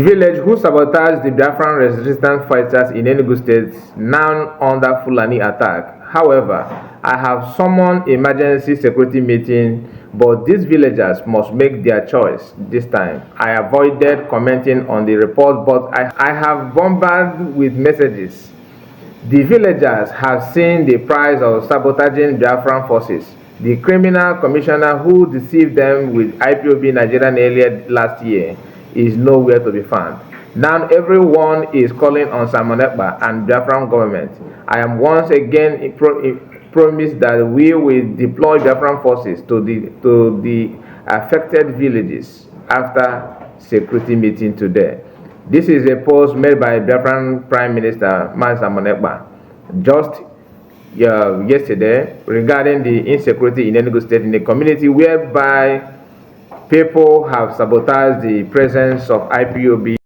The village who sabotaged the Biafran resistance fighters in Enugu state now under Fulani attack. However, I have summoned emergency security meeting, but these villagers must make their choice this time. I avoided commenting on the report, but I have bombarded with messages. The villagers have seen the price of sabotaging Biafran forces. The criminal commissioner who deceived them with IPOB Nigerian earlier last year is nowhere to be found. Now everyone is calling on Ekpa and Biafran government. I am once again promised that we will deploy Biafran forces to the affected villages after security meeting today. This is a post made by Biafran Prime Minister Ekpa just yesterday regarding the insecurity in Enugu State in a community whereby people have sabotaged the presence of IPOB